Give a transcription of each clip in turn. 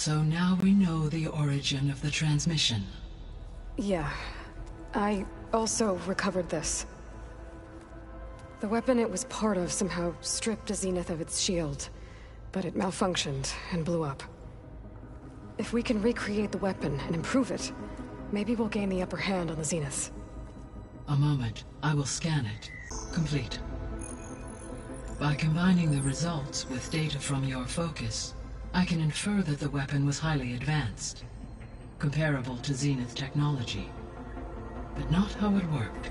So now we know the origin of the transmission. Yeah. I also recovered this. The weapon it was part of somehow stripped Zenith of its shield, but it malfunctioned and blew up. If we can recreate the weapon and improve it, maybe we'll gain the upper hand on the Zeniths. A moment. I will scan it. Complete. By combining the results with data from your focus, I can infer that the weapon was highly advanced, comparable to Zenith technology. But not how it worked.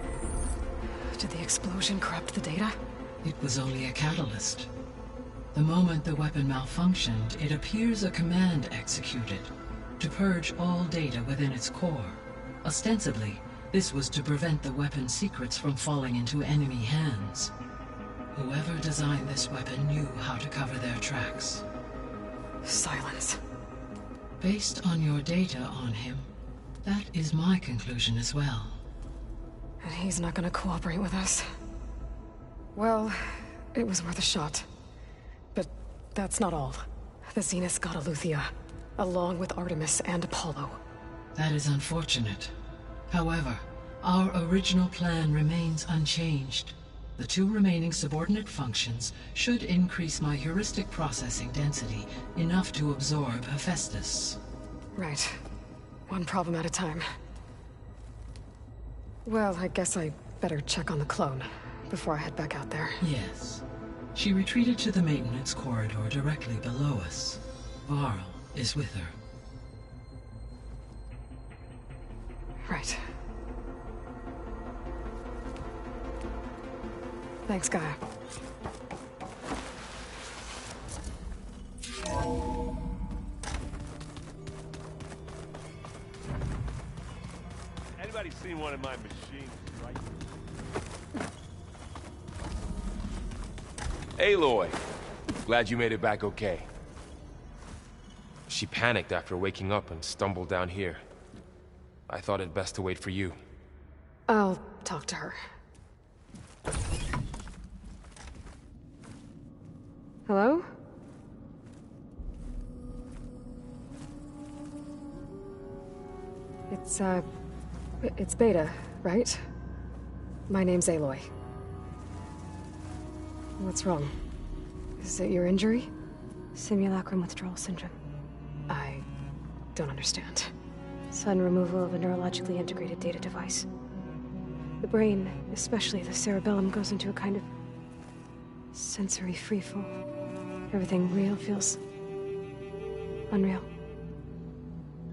Did the explosion corrupt the data? It was only a catalyst. The moment the weapon malfunctioned, it appears a command executed to purge all data within its core. Ostensibly, this was to prevent the weapon's secrets from falling into enemy hands. Whoever designed this weapon knew how to cover their tracks. Silence. Based on your data on him, that is my conclusion as well. And he's not gonna cooperate with us. Well, it was worth a shot. But that's not all. The Zeniths got Aletheia, along with Artemis and Apollo. That is unfortunate. However, our original plan remains unchanged. The 2 remaining subordinate functions should increase my heuristic processing density enough to absorb Hephaestus. Right. One problem at a time. Well, I guess I better check on the clone before I head back out there. Yes. She retreated to the maintenance corridor directly below us. Varl is with her. Right. Thanks, Gaia. Anybody seen one of my machines, right? Aloy, glad you made it back okay. She panicked after waking up and stumbled down here. I thought it best to wait for you. I'll talk to her. Hello? It's Beta, right? My name's Aloy. What's wrong? Is it your injury? Simulacrum withdrawal syndrome. I don't understand. Sudden removal of a neurologically integrated data device. The brain, especially the cerebellum, goes into a kind of sensory freefall. Everything real feels unreal.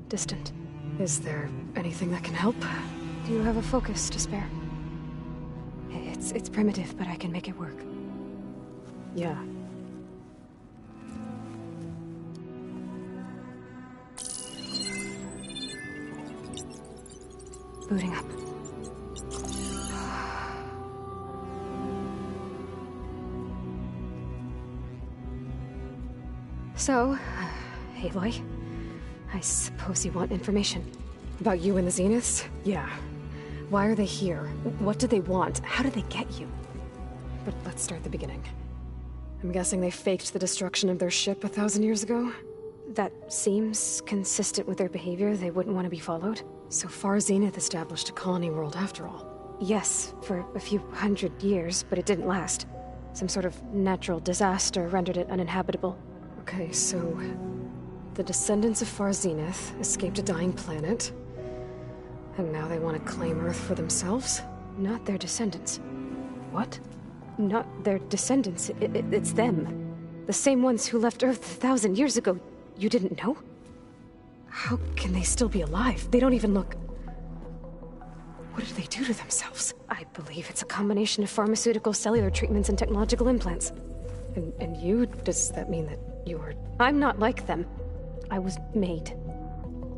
Distant. Is there anything that can help? Do you have a focus to spare? It's primitive, but I can make it work. Yeah. Booting up. So, Aloy, I suppose you want information. About you and the Zeniths? Yeah. Why are they here? What do they want? How did they get you? But let's start the beginning. I'm guessing they faked the destruction of their ship 1,000 years ago? That seems consistent with their behavior. They wouldn't want to be followed. So far, Zenith established a colony world after all. Yes, for a few hundred years, but it didn't last. Some sort of natural disaster rendered it uninhabitable. Okay, so the descendants of Far Zenith escaped a dying planet, and now they want to claim Earth for themselves? Not their descendants. What? Not their descendants. It's them. The same ones who left Earth 1,000 years ago. You didn't know? How can they still be alive? They don't even look... What did they do to themselves? I believe it's a combination of pharmaceutical, cellular treatments, and technological implants. And you? Does that mean that you are... I'm not like them. I was made.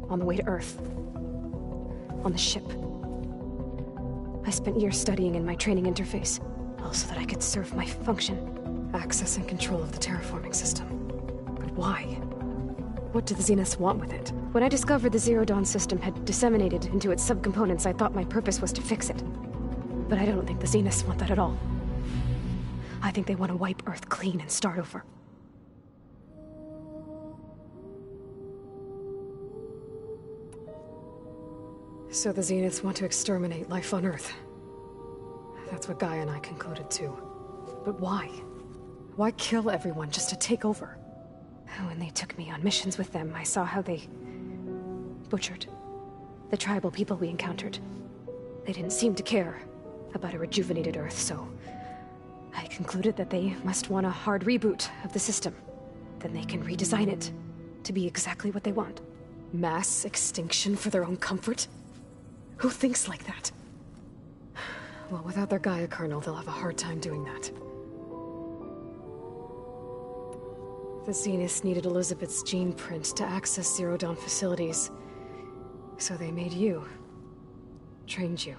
On the way to Earth. On the ship. I spent years studying in my training interface, all so that I could serve my function. Access and control of the terraforming system. But why? What do the Zeniths want with it? When I discovered the Zero Dawn system had disseminated into its subcomponents, I thought my purpose was to fix it. But I don't think the Zeniths want that at all. I think they want to wipe Earth clean and start over. So the Zeniths want to exterminate life on Earth. That's what Gaia and I concluded too. But why? Why kill everyone just to take over? When they took me on missions with them, I saw how they butchered the tribal people we encountered. They didn't seem to care about a rejuvenated Earth, so I concluded that they must want a hard reboot of the system. Then they can redesign it to be exactly what they want. Mass extinction for their own comfort? Who thinks like that? Well, without their Gaia kernel, they'll have a hard time doing that. The Zeniths needed Elizabeth's gene print to access Zero Dawn facilities. So they made you. Trained you.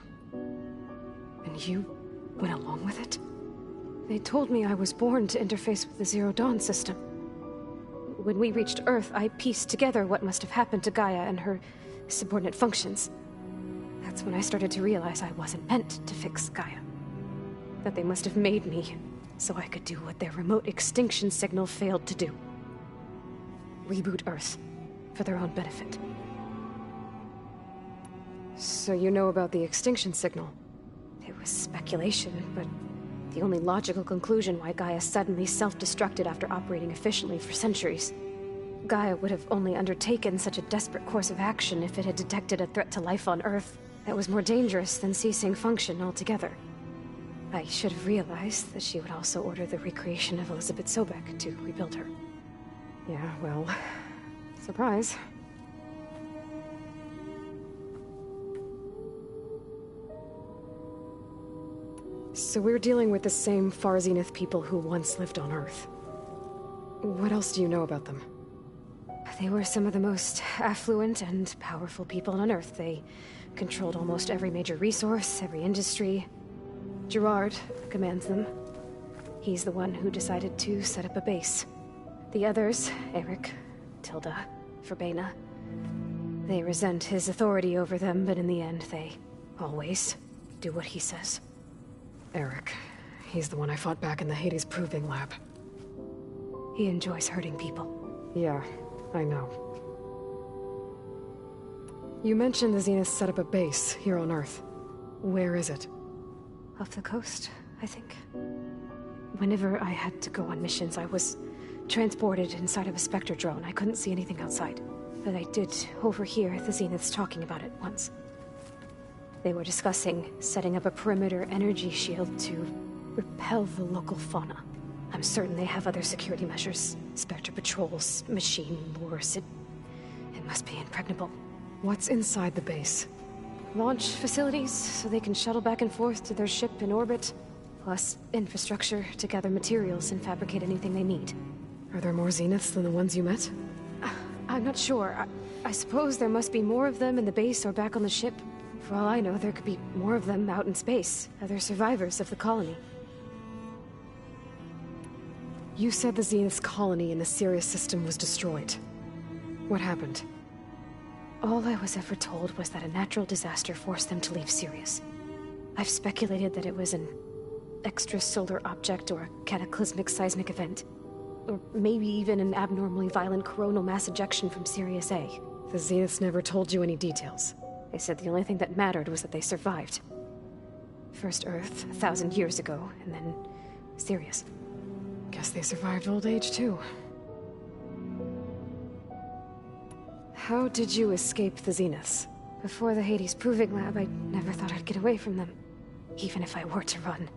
And you went along with it? They told me I was born to interface with the Zero Dawn system. When we reached Earth, I pieced together what must have happened to Gaia and her subordinate functions. That's when I started to realize I wasn't meant to fix Gaia. That they must have made me so I could do what their remote extinction signal failed to do. Reboot Earth for their own benefit. So you know about the extinction signal? It was speculation, but the only logical conclusion why Gaia suddenly self-destructed after operating efficiently for centuries. Gaia would have only undertaken such a desperate course of action if it had detected a threat to life on Earth that was more dangerous than ceasing function altogether. I should have realized that she would also order the recreation of Elizabeth Sobek to rebuild her. Yeah, well, surprise. So we're dealing with the same Far Zenith people who once lived on Earth. What else do you know about them? They were some of the most affluent and powerful people on Earth. They controlled almost every major resource, every industry. Gerard commands them. He's the one who decided to set up a base. The others, Eric, Tilda, Verbena, they resent his authority over them, but in the end, they always do what he says. Eric. He's the one I fought back in the Hades Proving Lab. He enjoys hurting people. Yeah, I know. You mentioned the Zeniths set up a base here on Earth. Where is it? Off the coast, I think. Whenever I had to go on missions, I was transported inside of a Spectre drone. I couldn't see anything outside. But I did overhear the Zeniths talking about it once. They were discussing setting up a perimeter energy shield to repel the local fauna. I'm certain they have other security measures. Spectre patrols, machine wars. It must be impregnable. What's inside the base? Launch facilities, so they can shuttle back and forth to their ship in orbit. Plus infrastructure to gather materials and fabricate anything they need. Are there more Zeniths than the ones you met? I'm not sure. I suppose there must be more of them in the base or back on the ship. For all I know, there could be more of them out in space, other survivors of the colony. You said the Zenith's colony in the Sirius system was destroyed. What happened? All I was ever told was that a natural disaster forced them to leave Sirius. I've speculated that it was an extrasolar object or a cataclysmic seismic event. Or maybe even an abnormally violent coronal mass ejection from Sirius A. The Zeniths never told you any details. They said the only thing that mattered was that they survived. First Earth, 1,000 years ago, and then Sirius. Guess they survived old age, too. How did you escape the Zeniths? Before the Hades Proving Lab, I never thought I'd get away from them. Even if I were to run,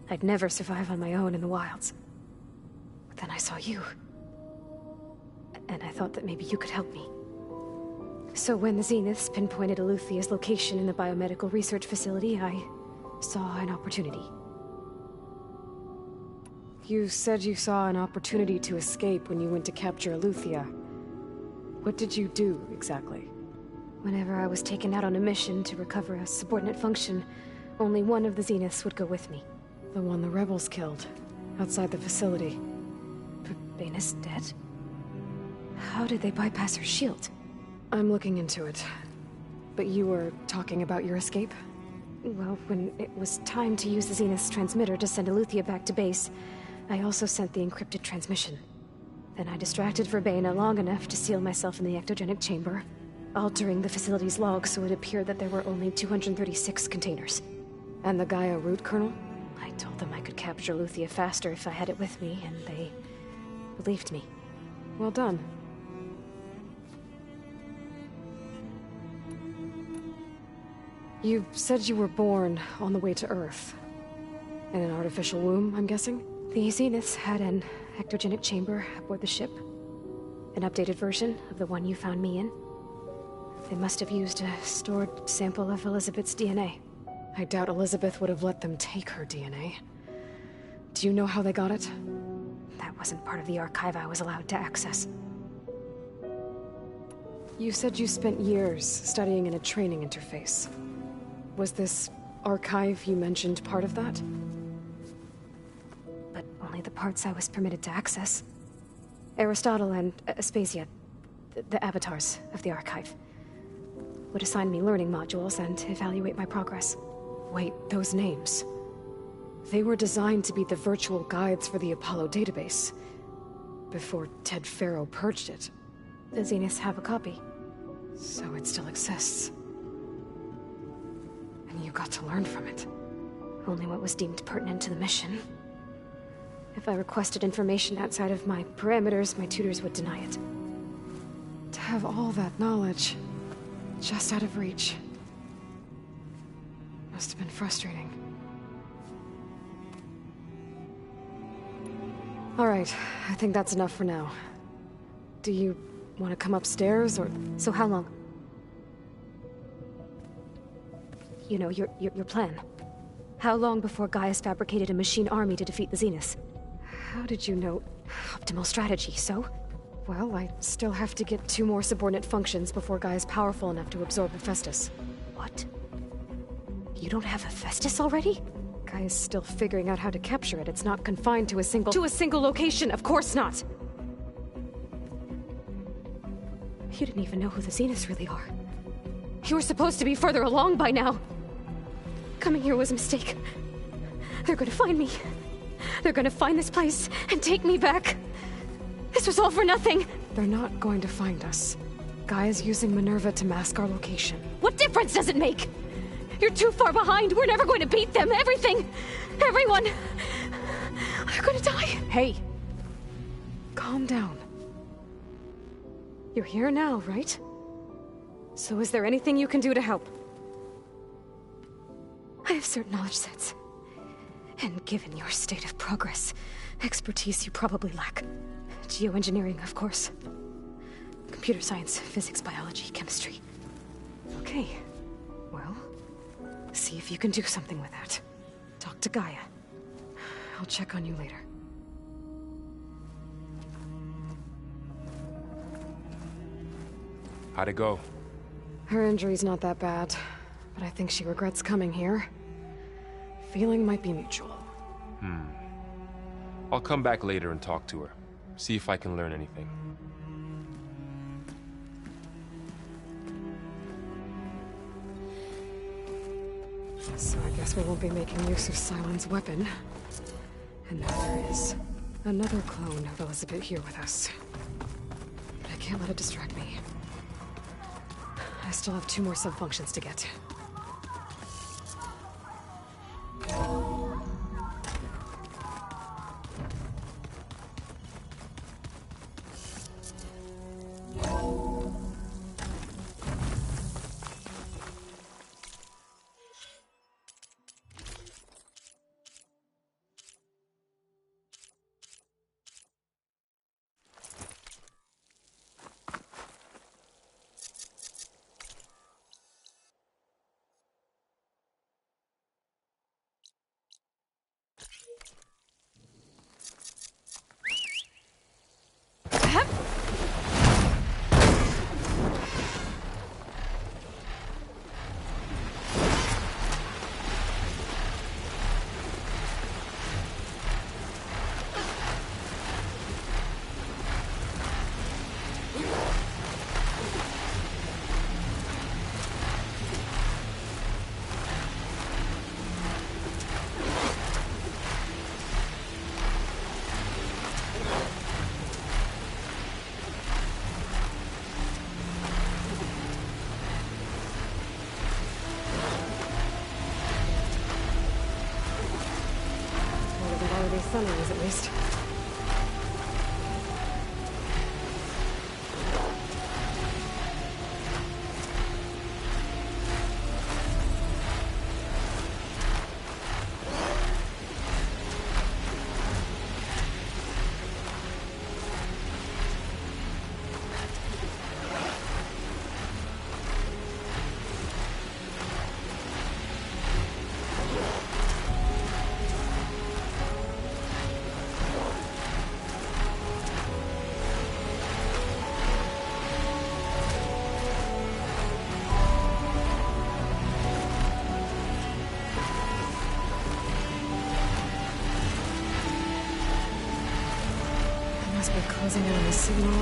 I'd never survive on my own in the wilds. But then I saw you. And I thought that maybe you could help me. So when the Zeniths pinpointed Eluthia's location in the biomedical research facility, I saw an opportunity. You said you saw an opportunity to escape when you went to capture Eluthia. What did you do, exactly? Whenever I was taken out on a mission to recover a subordinate function, only one of the Zeniths would go with me. The one the rebels killed, outside the facility. Verbena's dead? How did they bypass her shield? I'm looking into it. But you were talking about your escape? Well, when it was time to use the Zenith's transmitter to send Eluthia back to base, I also sent the encrypted transmission. Then I distracted Verbena long enough to seal myself in the ectogenic chamber, altering the facility's log so it appeared that there were only 236 containers. And the Gaia root kernel? I told them I could capture Luthia faster if I had it with me, and they believed me. Well done. You said you were born on the way to Earth. In an artificial womb, I'm guessing? The Zeniths had an ectogenic chamber aboard the ship. An updated version of the one you found me in. They must have used a stored sample of Elizabeth's DNA. I doubt Elizabeth would have let them take her DNA. Do you know how they got it? That wasn't part of the archive I was allowed to access. You said you spent years studying in a training interface. Was this archive you mentioned part of that? But only the parts I was permitted to access. Aristotle and Aspasia, the avatars of the archive, would assign me learning modules and evaluate my progress. Wait, those names. They were designed to be the virtual guides for the Apollo database. Before Ted Faro purged it. The Zeniths have a copy. So it still exists. And you got to learn from it. Only what was deemed pertinent to the mission. If I requested information outside of my parameters, my tutors would deny it. To have all that knowledge, just out of reach. Must have been frustrating. All right, I think that's enough for now. Do you want to come upstairs, or...? So how long? You know, your plan. How long before Gaius fabricated a machine army to defeat the Zeniths? How did you know? Optimal strategy, so? Well, I still have to get 2 more subordinate functions before Gaia's powerful enough to absorb Hephaestus. What? You don't have Hephaestus already? Gaia's still figuring out how to capture it. It's not confined to a single... To a single location! Of course not! You didn't even know who the Zeniths really are. You were supposed to be further along by now! Coming here was a mistake. They're gonna find me. They're gonna find this place and take me back. This was all for nothing! They're not going to find us. Gaia's using Minerva to mask our location. What difference does it make? You're too far behind. We're never going to beat them. Everything, everyone, are gonna die. Hey, calm down. You're here now, right? So is there anything you can do to help? I have certain knowledge sets. And given your state of progress, expertise you probably lack. Geoengineering, of course. Computer science, physics, biology, chemistry. Okay. Well, see if you can do something with that. Talk to Gaia. I'll check on you later. How'd it go? Her injury's not that bad, but I think she regrets coming here. Feeling might be mutual. I'll come back later and talk to her. See if I can learn anything. So I guess we won't be making use of Cylon's weapon. And now there is another clone of Elizabeth here with us. But I can't let it distract me. I still have 2 more sub-functions to get. sun rays, at least. We're closing in on the signal.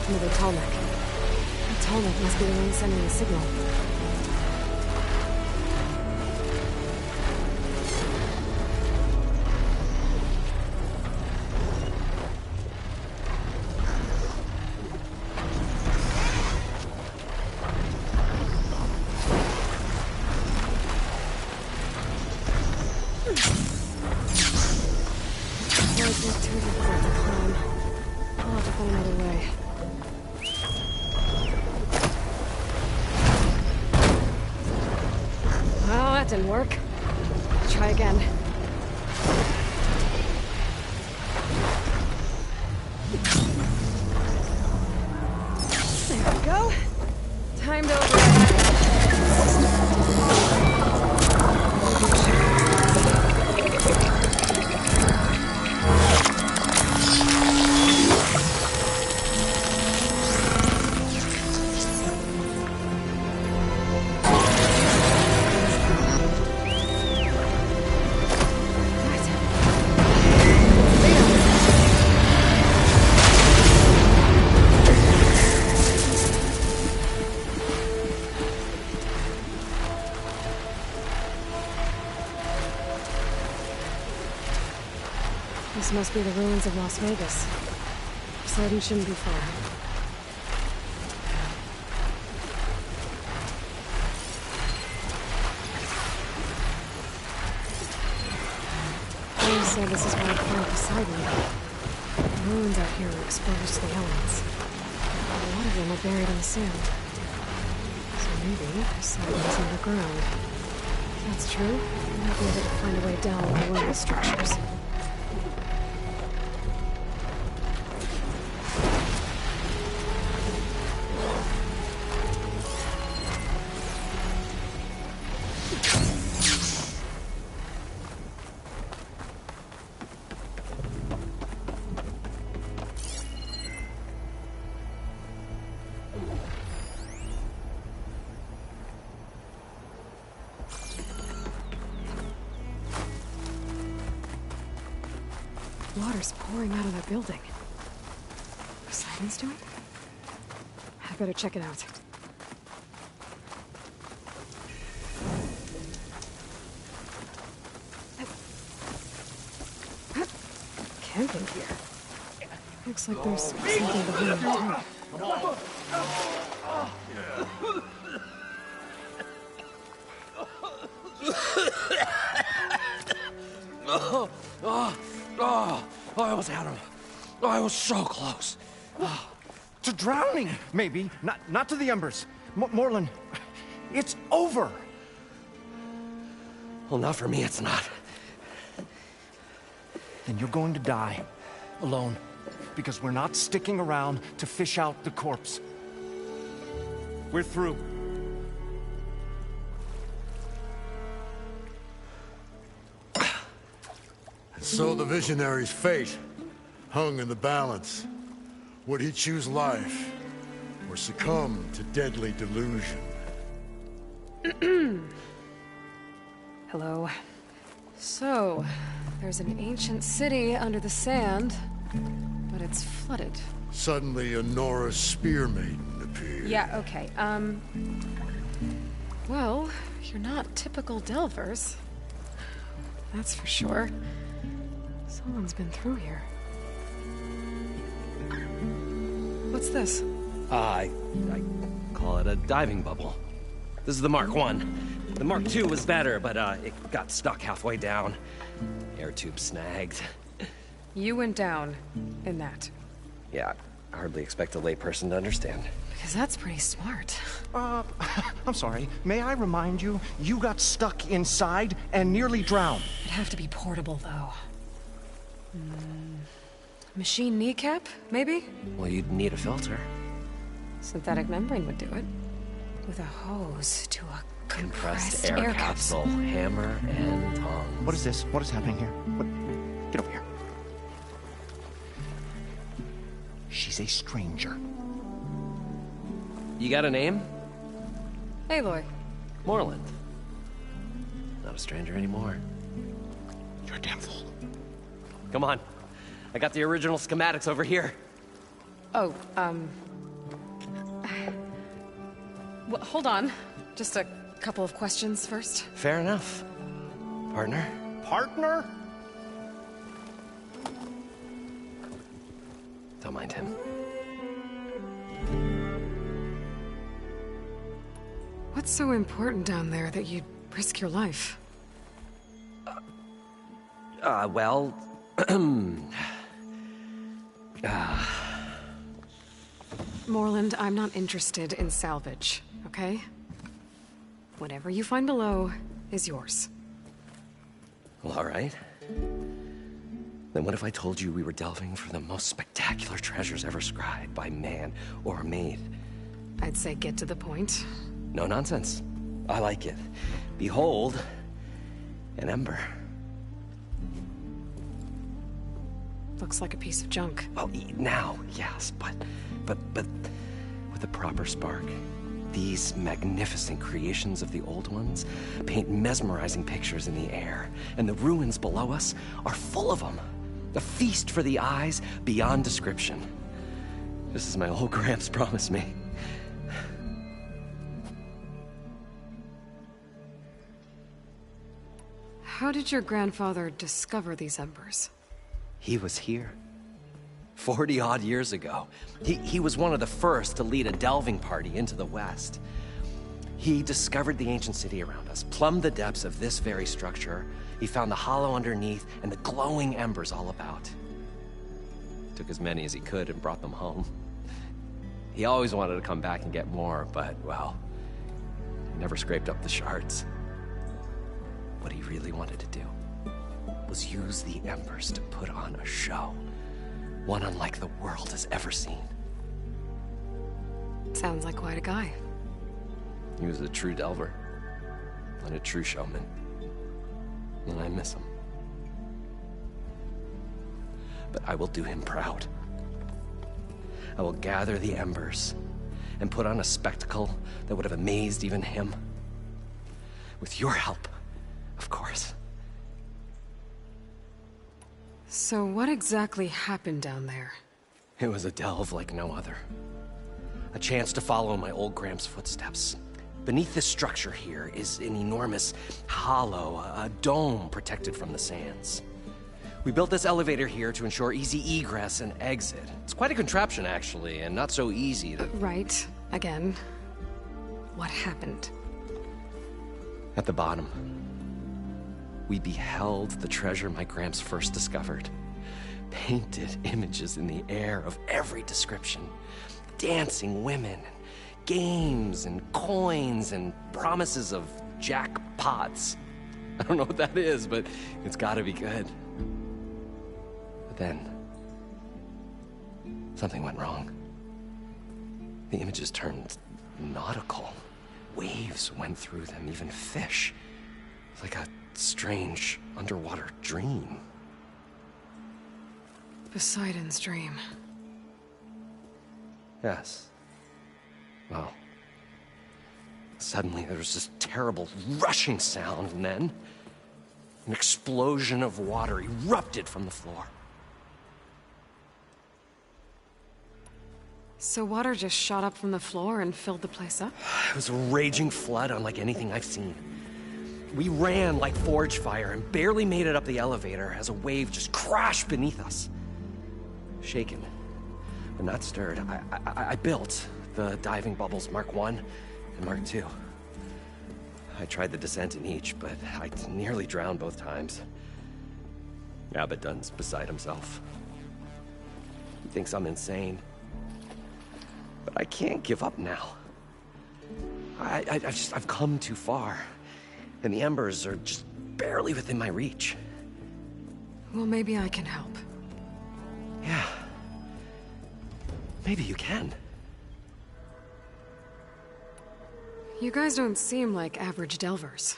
Another Tallneck. The Tallneck must be the one sending the signal. Didn't work. Try again. There we go. Time to override. This must be the ruins of Las Vegas. Poseidon shouldn't be far. They say this is where I found Poseidon. The ruins out here are exposed to the elements. A lot of them are buried in the sand. So maybe Poseidon is underground. If that's true, we might be able to find a way down to one of the structures. Water's pouring out of that building. Poseidon's doing? I better check it out. Camping here. Looks like there's something behind the tent. I almost had him. I was so close. To drowning, maybe. Not to the embers. Moreland, it's over. Well, not for me, it's not. Then you're going to die. Alone. Because we're not sticking around to fish out the corpse. We're through. So the visionary's fate hung in the balance. Would he choose life or succumb to deadly delusion? Hello. So, there's an ancient city under the sand, but it's flooded. Suddenly a Norse spear maiden appeared. Yeah, okay. Well, you're not typical Delvers. That's for sure. Someone's been through here. What's this? I call it a diving bubble. This is the Mark 1. The Mark 2 was better, but it got stuck halfway down. Air tube snagged. You went down in that. Yeah, I hardly expect a layperson to understand. Because that's pretty smart. I'm sorry. May I remind you, you got stuck inside and nearly drowned. It'd have to be portable, though. Machine kneecap, maybe? Well, you'd need a filter. Synthetic membrane would do it. With a hose to a compressed air capsule. Hammer and tongs. What is this? What is happening here? What? Get over here. She's a stranger. You got a name? Aloy. Moreland. Not a stranger anymore. You're a damn fool. Come on. I got the original schematics over here. Oh, well, hold on. Just a couple of questions first. Fair enough. Partner? Partner? Don't mind him. What's so important down there that you'd risk your life? Well... Moreland, I'm not interested in salvage, okay? Whatever you find below is yours. Well, all right. Then what if I told you we were delving for the most spectacular treasures ever scribed by man or maid? I'd say get to the point. No nonsense. I like it. Behold, an ember. Looks like a piece of junk. Well, now, yes, but with a proper spark. These magnificent creations of the old ones paint mesmerizing pictures in the air, and the ruins below us are full of them. A feast for the eyes beyond description. Just as my old Gramps promised me. How did your grandfather discover these embers? He was here. 40-odd years ago. He was one of the first to lead a delving party into the West. He discovered the ancient city around us, plumbed the depths of this very structure. He found the hollow underneath and the glowing embers all about. Took as many as he could and brought them home. He always wanted to come back and get more, but, well, he never scraped up the shards. What he really wanted to do was use the embers to put on a show. One unlike the world has ever seen. Sounds like quite a guy. He was a true delver, and a true showman. And I miss him. But I will do him proud. I will gather the embers and put on a spectacle that would have amazed even him. With your help, of course. So what exactly happened down there? It was a delve like no other. A chance to follow in my old Gramps' footsteps. Beneath this structure here is an enormous hollow, a dome protected from the sands. We built this elevator here to ensure easy egress and exit. It's quite a contraption, actually, and not so easy to... Right. Again. What happened? At the bottom, we beheld the treasure my Gramps first discovered. Painted images in the air of every description. Dancing women, and games, and coins, and promises of jackpots. I don't know what that is, but it's gotta be good. But then, something went wrong. The images turned nautical. Waves went through them, even fish. It's like a strange underwater dream. Poseidon's dream. Yes. Well, suddenly there was this terrible rushing sound, and then an explosion of water erupted from the floor. So water just shot up from the floor and filled the place up? It was a raging flood unlike anything I've seen. We ran like forge fire and barely made it up the elevator as a wave just crashed beneath us. Shaken, but not stirred, I built the diving bubbles Mark 1 and Mark 2. I tried the descent in each, but I nearly drowned both times. Abaddon's beside himself. He thinks I'm insane. But I can't give up now. I've come too far. And the embers are just barely within my reach. Well, maybe I can help. Yeah. Maybe you can. You guys don't seem like average delvers.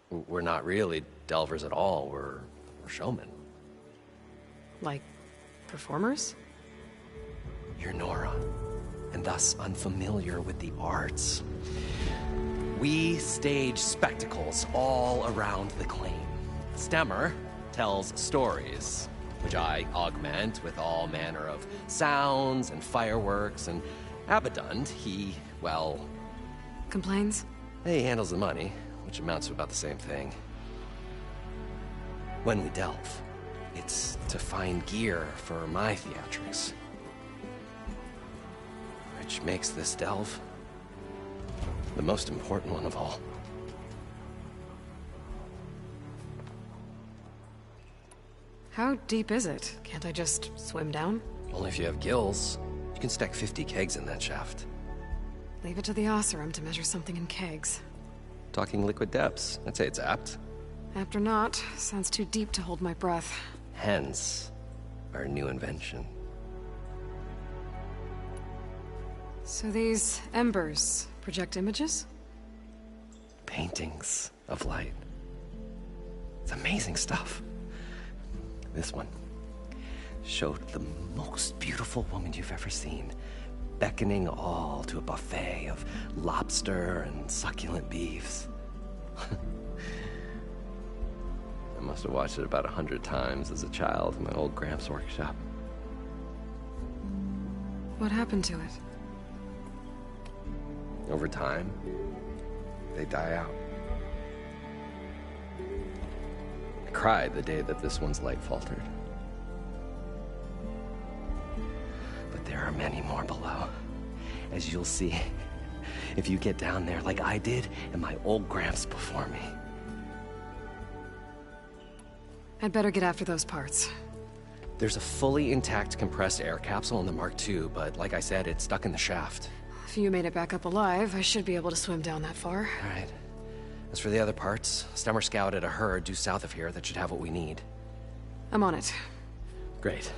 We're not really delvers at all. We're showmen. Like, performers? You're Nora, and thus unfamiliar with the arts. We stage spectacles all around the claim. Stemmer tells stories, which I augment with all manner of sounds and fireworks, and Abaddon, he, well... Complains? He handles the money, which amounts to about the same thing. When we delve, it's to find gear for my theatrics. Which makes this delve the most important one of all. How deep is it? Can't I just swim down? Only if you have gills. You can stack 50 kegs in that shaft. Leave it to the Oseram to measure something in kegs. Talking liquid depths. I'd say it's apt. Apt or not, sounds too deep to hold my breath. Hence, our new invention. So these embers project images? Paintings of light. It's amazing stuff. This one showed the most beautiful woman you've ever seen, beckoning all to a buffet of lobster and succulent beefs. I must have watched it about 100 times as a child in my old Gramps workshop. What happened to it? Over time, they die out. I cried the day that this one's light faltered. But there are many more below, as you'll see if you get down there like I did and my old Gramps before me. I'd better get after those parts. There's a fully intact compressed air capsule in the Mark II, but like I said, it's stuck in the shaft. If you made it back up alive, I should be able to swim down that far. All right. As for the other parts, Stemmer scouted a herd due south of here that should have what we need. I'm on it. Great.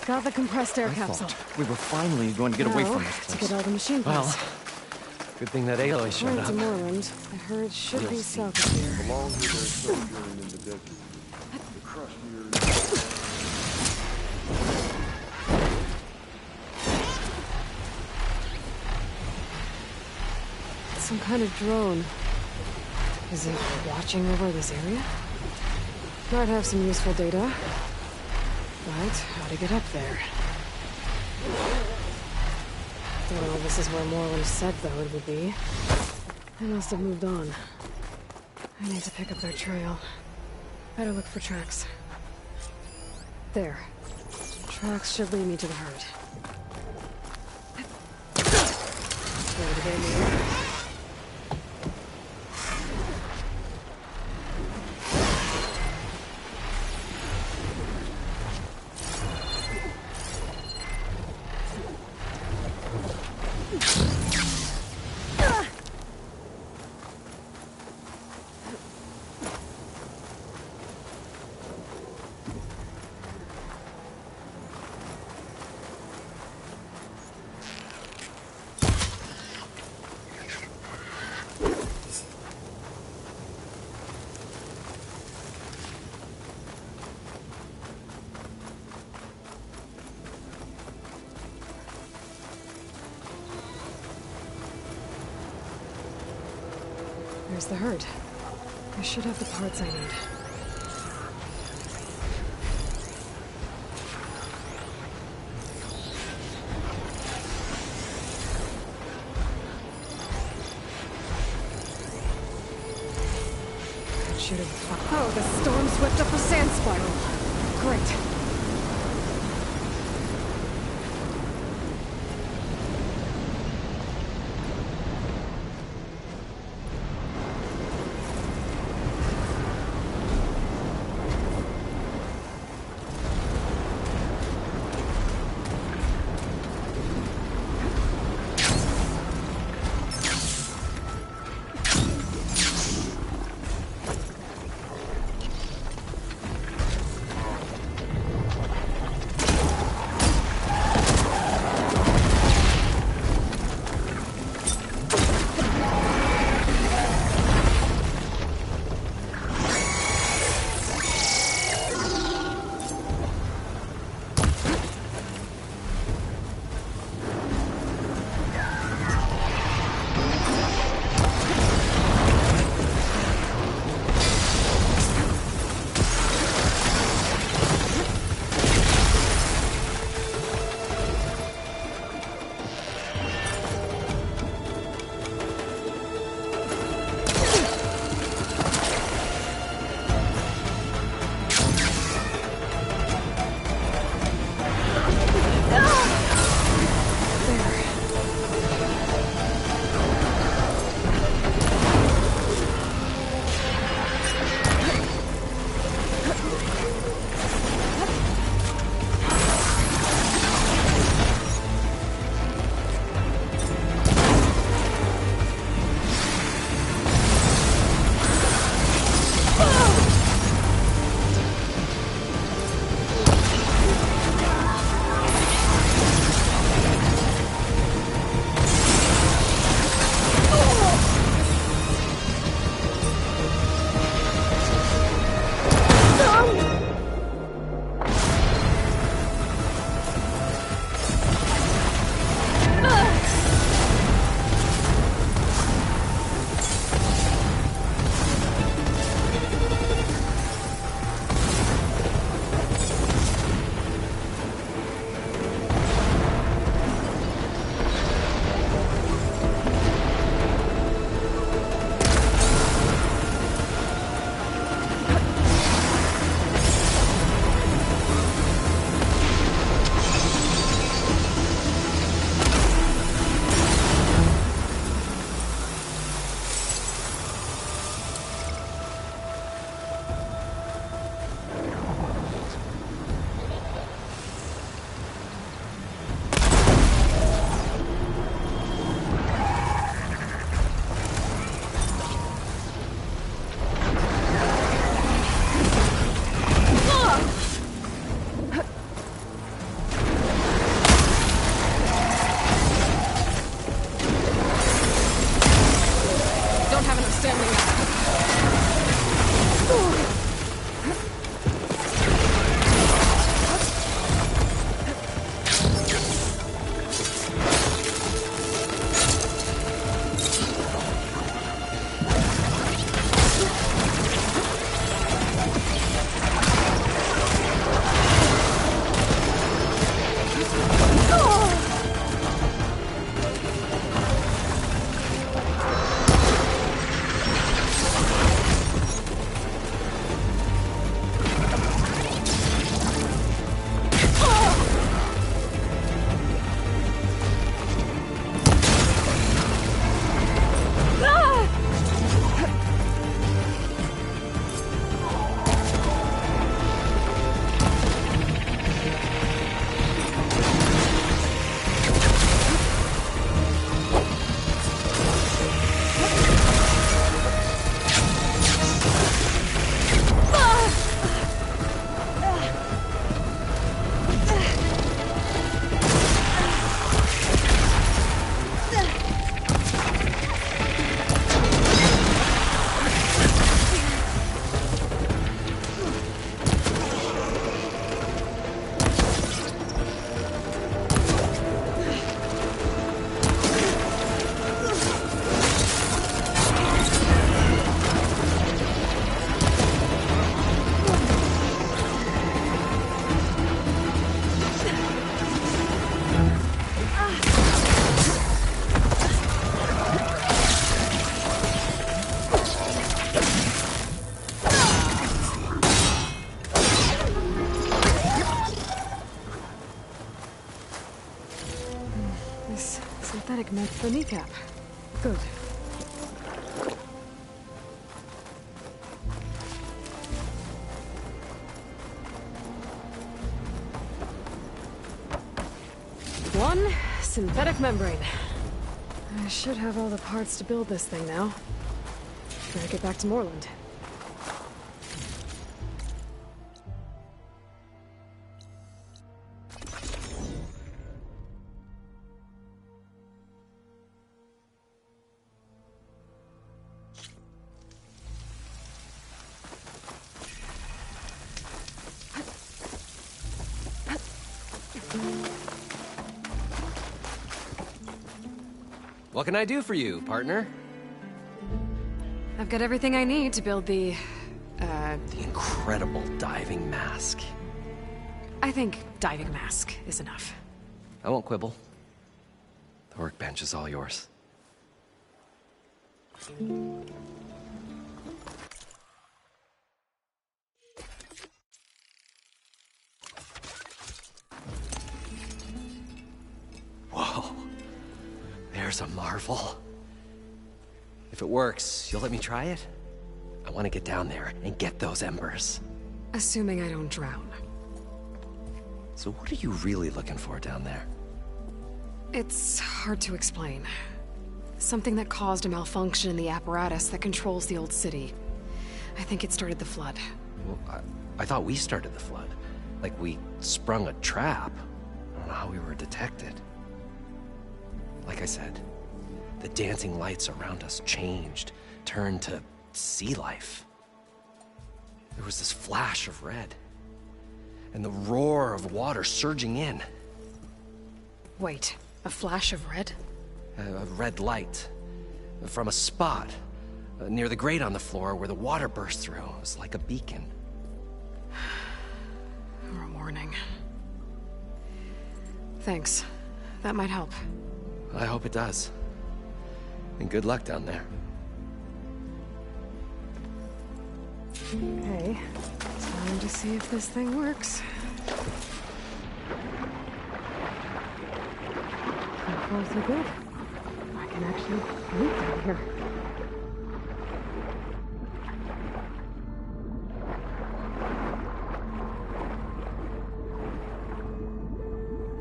Got the compressed air I capsule. thought we were finally going to get away from this To place. get all the machine Well, parts. good thing that Aloy showed Went up. to Moorland. I heard it should be south of here. Along with their sojourn in the desert, the crushed Some kind of drone. Is it watching over this area? Might have some useful data. But how to get up there? Well, this is where Moorland said though it would be. They must have moved on. I need to pick up their trail. Better look for tracks. There. Tracks should lead me to the herd. Ready to get me. There's the herd. I should have the parts I need. Shoot him. Oh, the storm swept up a sand spiral. Great. This synthetic meant for kneecap. Good. One synthetic membrane. I should have all the parts to build this thing now. Better get back to Moreland. What can I do for you, partner? I've got everything I need to build the incredible diving mask. I think diving mask is enough. I won't quibble. The workbench is all yours. Whoa. There's a marvel. If it works, you'll let me try it? I want to get down there and get those embers. Assuming I don't drown. So what are you really looking for down there? It's hard to explain. Something that caused a malfunction in the apparatus that controls the old city. I think it started the flood. Well, I thought we started the flood. Like we sprung a trap. I don't know how we were detected. Like I said, the dancing lights around us changed, turned to sea life. There was this flash of red, and the roar of water surging in. Wait, a flash of red? A red light from a spot near the grate on the floor where the water burst through. It was like a beacon. Or a warning. Thanks. That might help. I hope it does. And good luck down there. Okay, time to see if this thing works. So far, so good. I can actually leap out here.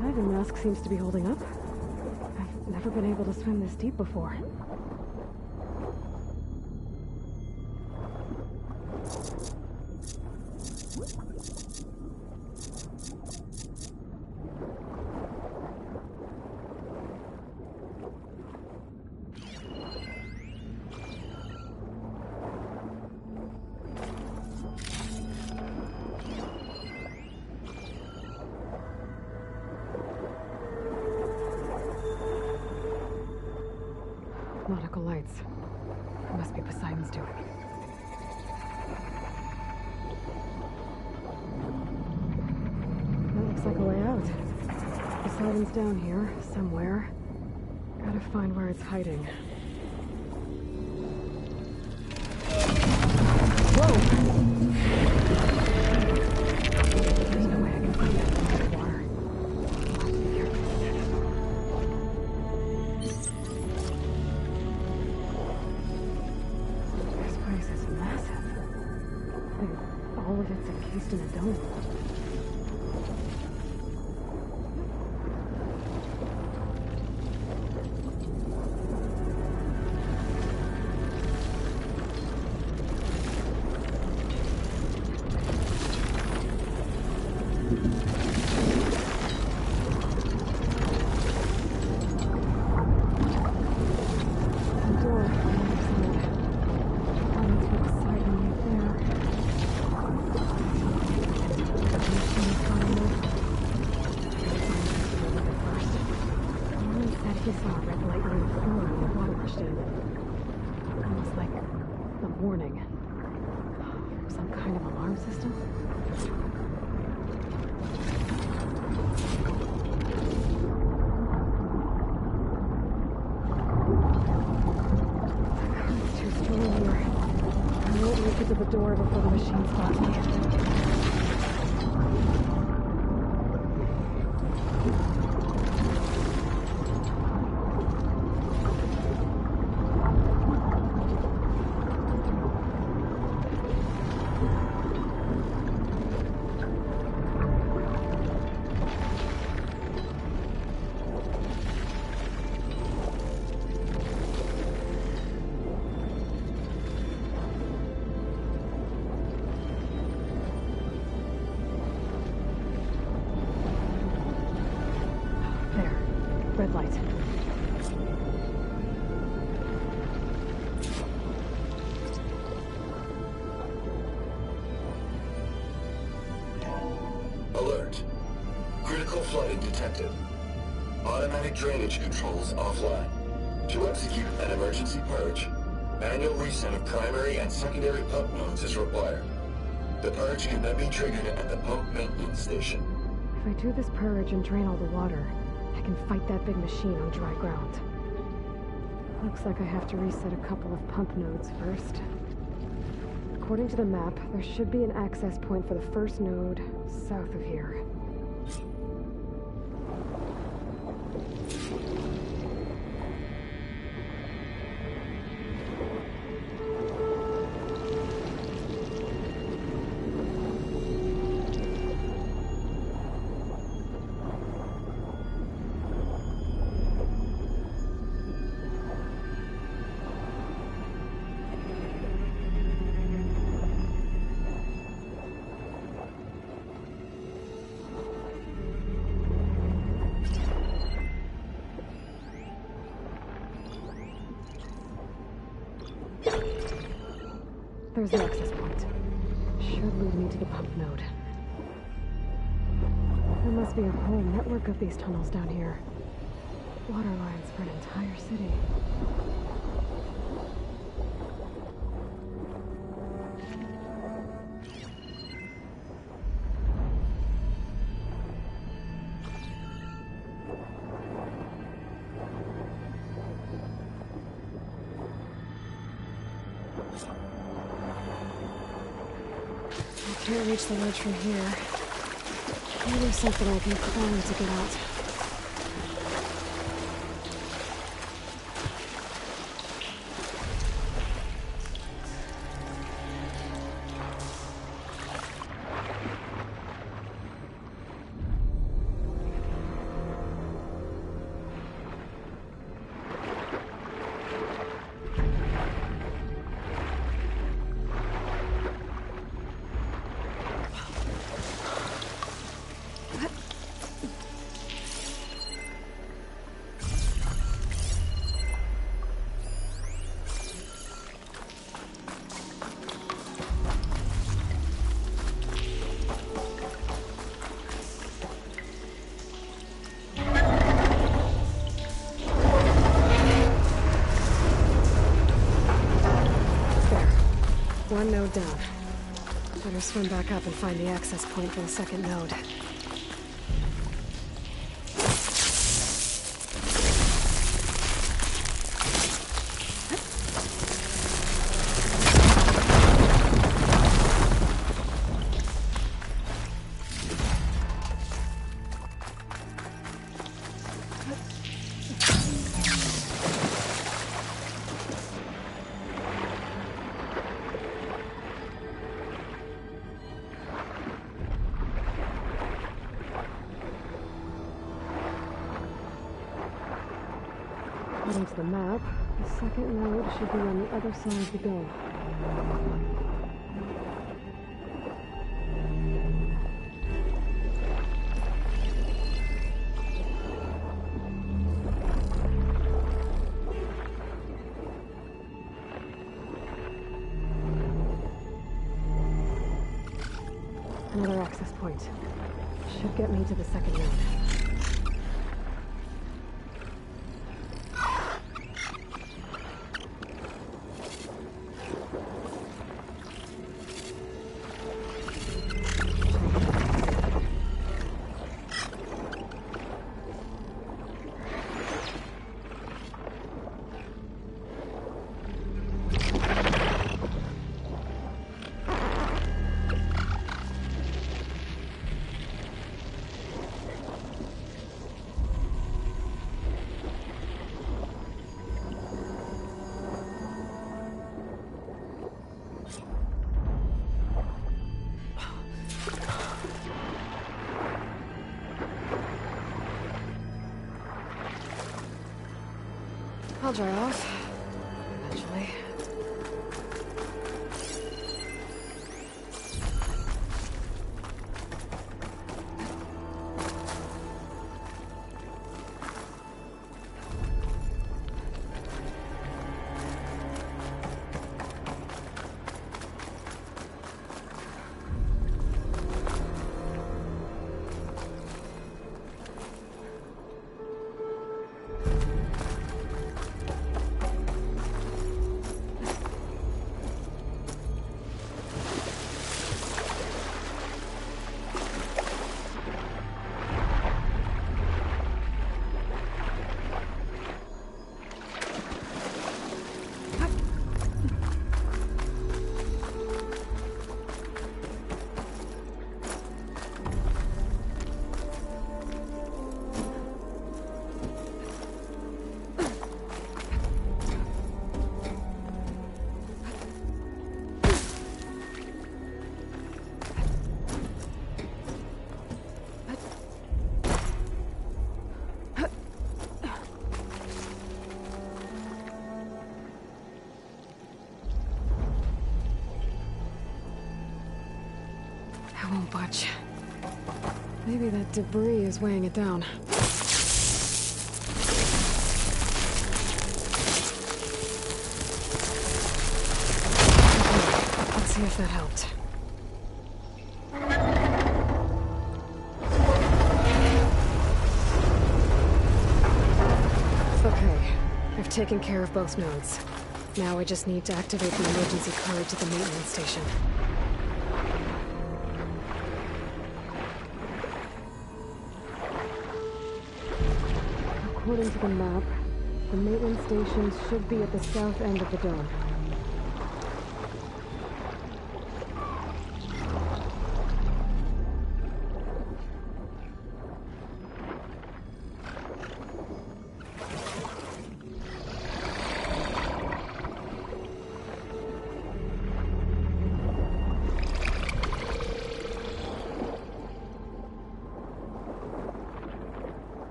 Diving mask seems to be holding up. I've never been able to swim this deep before. Nautical lights. It must be Poseidon's doing. That looks like a way out. Poseidon's down here, somewhere. Gotta find where it's hiding. Whoa! There's no way I can find that from the water. I'll have to be careful. This place is massive. Like, all of it's encased in a dome. He saw a red light near the floor when the water rushed in. Almost like a warning. Some kind of alarm system? It's too strong here. I won't make it to the door before the machine spots me. Red light. Alert. Critical flooding detected. Automatic drainage controls offline. To execute an emergency purge, manual reset of primary and secondary pump nodes is required. The purge can then be triggered at the pump maintenance station. If I do this purge and drain all the water, I can fight that big machine on dry ground. Looks like I have to reset a couple of pump nodes first. According to the map, there should be an access point for the first node south of here. There's the access point. Should lead me to the pump node. There must be a whole network of these tunnels down here. Water lines for an entire city. Can't reach the ledge from here. Maybe something I can climb to get out. One node down. Better swim back up and find the access point for the second node. According to the map, the second node should be on the other side of the bay. Another access point. Should get me to the second node. I'll dry off. Eventually. budge. Maybe that debris is weighing it down. Okay, let's see if that helped. Okay, I've taken care of both nodes. Now I just need to activate the emergency code to the maintenance station. According to the map, the maintenance stations should be at the south end of the dome.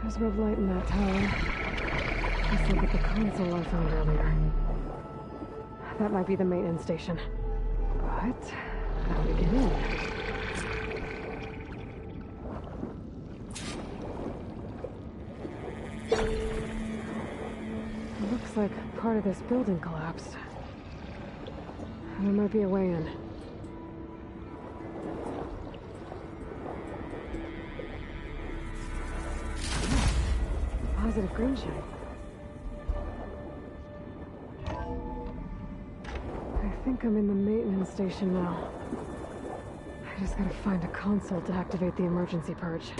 There's a red light in that tower. Let's look at the console I found earlier. That might be the maintenance station. But how do we get in? It looks like part of this building collapsed. There might be a way in. Positive green shine. I think I'm in the maintenance station now. I just gotta find a console to activate the emergency purge.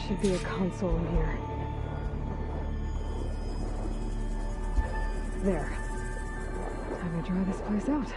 Should be a console in here. There. Time to dry this place out.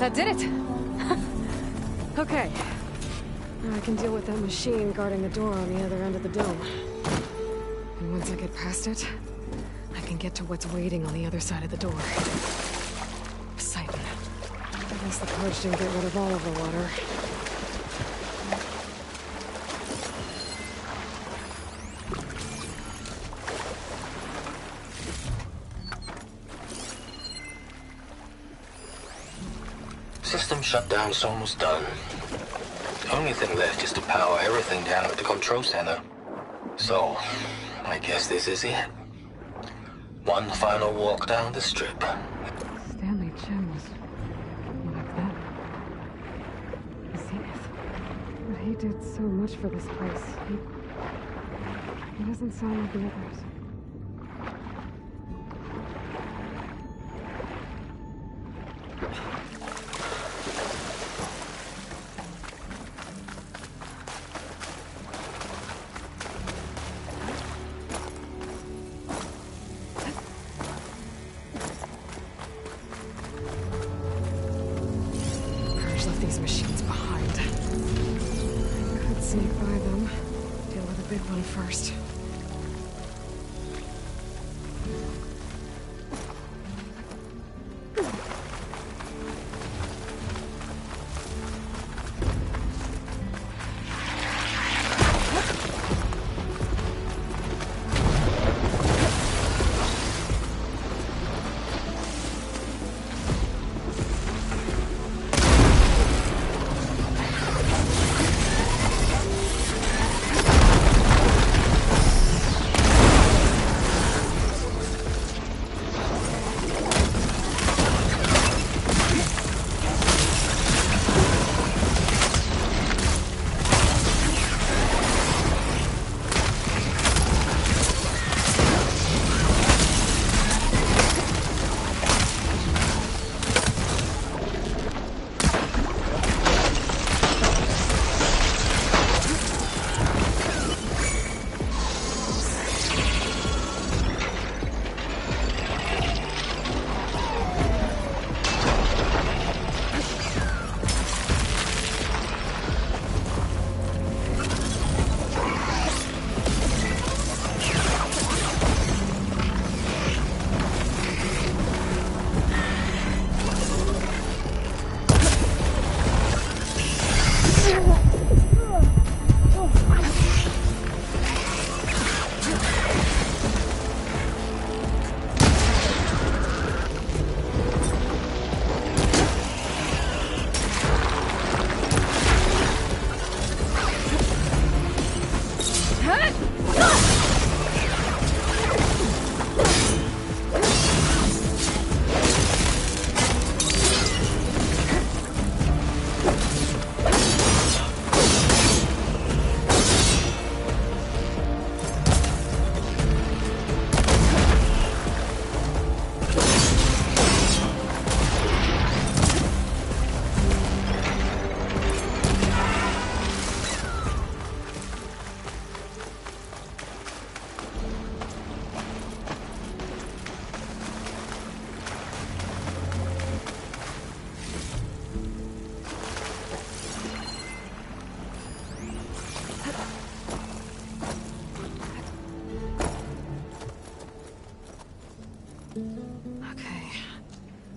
That did it! Okay. Now I can deal with that machine guarding the door on the other end of the dome. And once I get past it, I can get to what's waiting on the other side of the door. Exciting. At least the purge didn't get rid of all of the water. System shutdown's almost done. The only thing left is to power everything down at the control center. So, I guess this is it. One final walk down the strip. Stanley Chen was like that. Zenith. But he did so much for this place. He doesn't sound like the others. sneak by them. Deal with the big one first.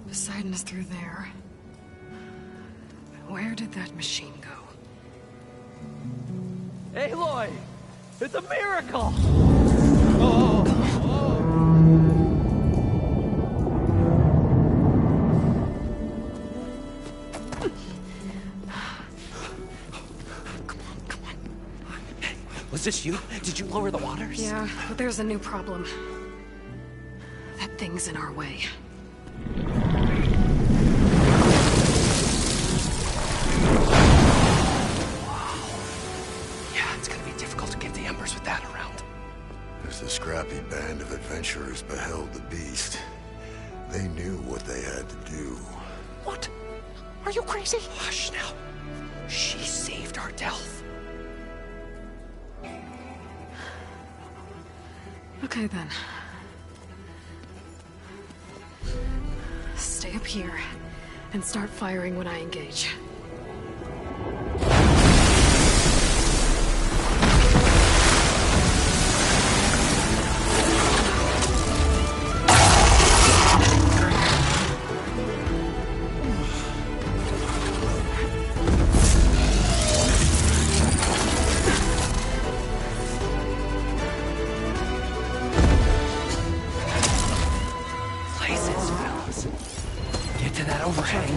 Poseidon is through there. Where did that machine go? Aloy! It's a miracle! Come on. Was this you? Did you lower the waters? Yeah, but there's a new problem. That thing's in our way. As the scrappy band of adventurers beheld the beast, they knew what they had to do. What? Are you crazy? Hush now. She saved our Delph. Okay then. Stay up here and start firing when I engage. Get to that overhang.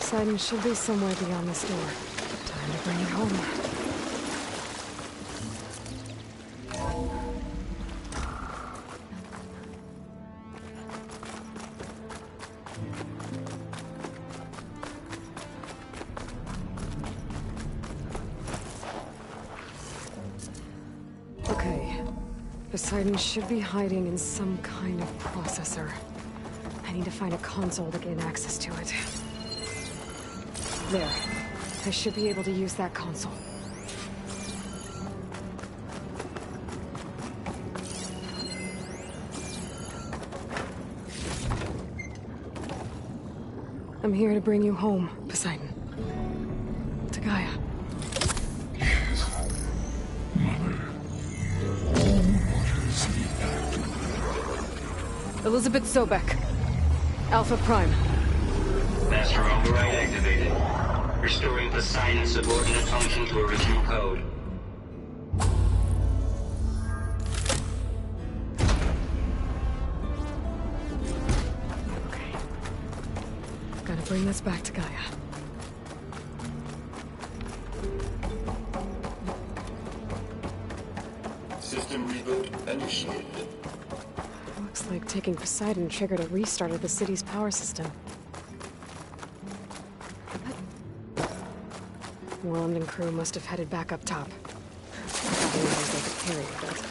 Poseidon should be somewhere beyond this door. Time to bring it home. Okay. Poseidon should be hiding in some kind of processor. I need to find a console to gain access to it. There. I should be able to use that console. I'm here to bring you home, Poseidon. To Gaia. Elizabeth Sobek. Alpha Prime. Master override activated. Restoring Poseidon's subordinate function to original code. Okay. Gotta bring this back to Gaia. System reboot initiated. Looks like taking Poseidon triggered a restart of the city's power system. Moreland and crew must have headed back up top. I thought they could carry it, but...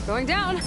Going down!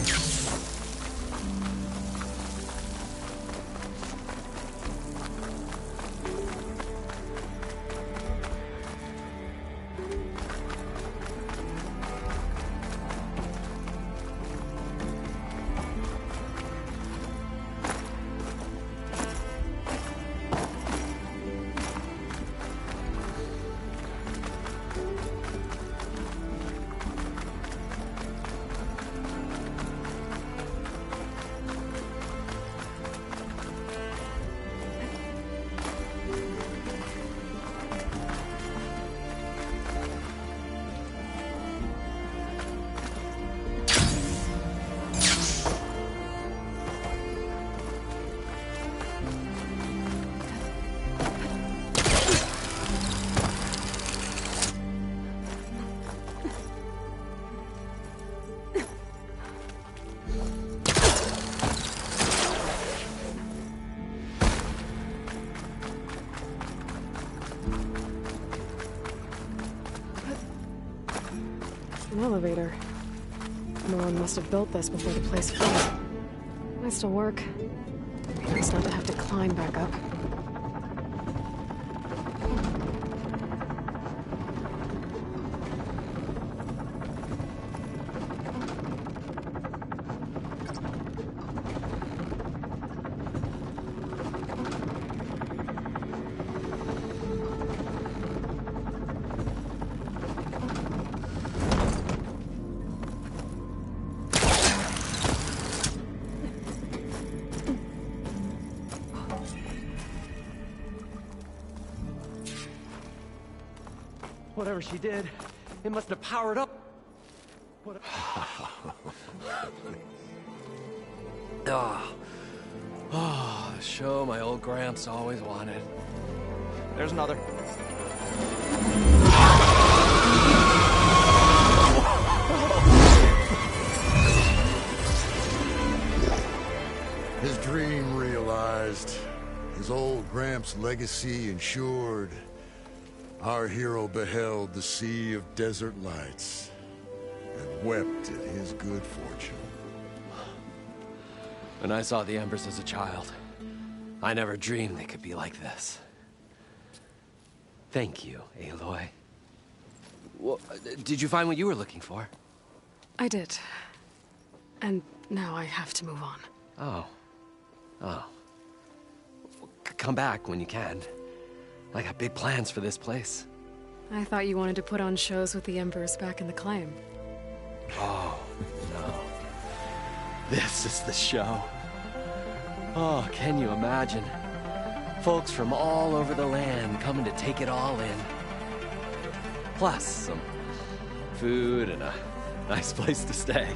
An elevator. No one must have built this before the place froze. Might still work. Nice not to have to climb back up. Whatever she did, it must have powered up. Show my old Gramps always wanted. There's another. His dream realized. His old Gramps' legacy ensured. Our hero beheld the sea of desert lights and wept at his good fortune. When I saw the Embers as a child, I never dreamed they could be like this. Thank you, Aloy. Well, did you find what you were looking for? I did. And now I have to move on. Oh. Oh. Come back when you can. I got big plans for this place. I thought you wanted to put on shows with the Embers back in the claim. Oh, no. This is the show. Oh, can you imagine? Folks from all over the land coming to take it all in. Plus, some food and a nice place to stay.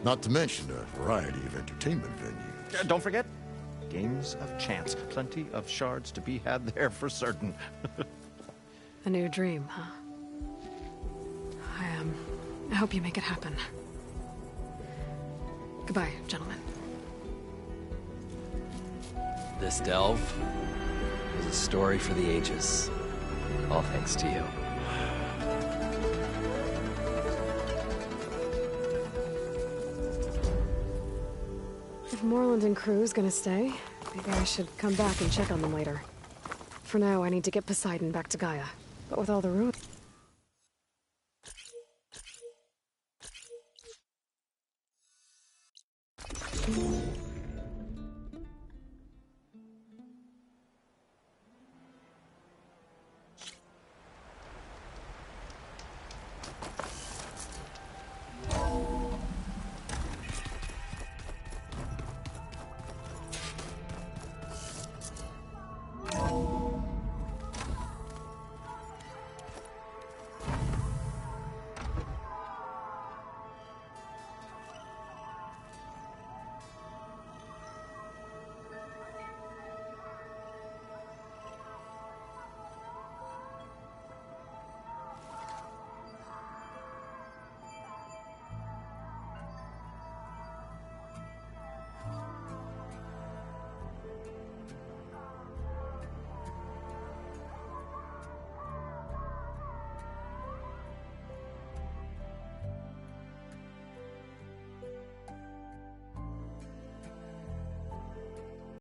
Not to mention a variety of entertainment venues. Don't forget, games of chance. Plenty of shards to be had there for certain. A new dream, huh? I hope you make it happen. Goodbye, gentlemen. This delve is a story for the ages. All thanks to you. If Moreland and crew's gonna stay, maybe I should come back and check on them later. For now, I need to get Poseidon back to Gaia. But with all the ruins...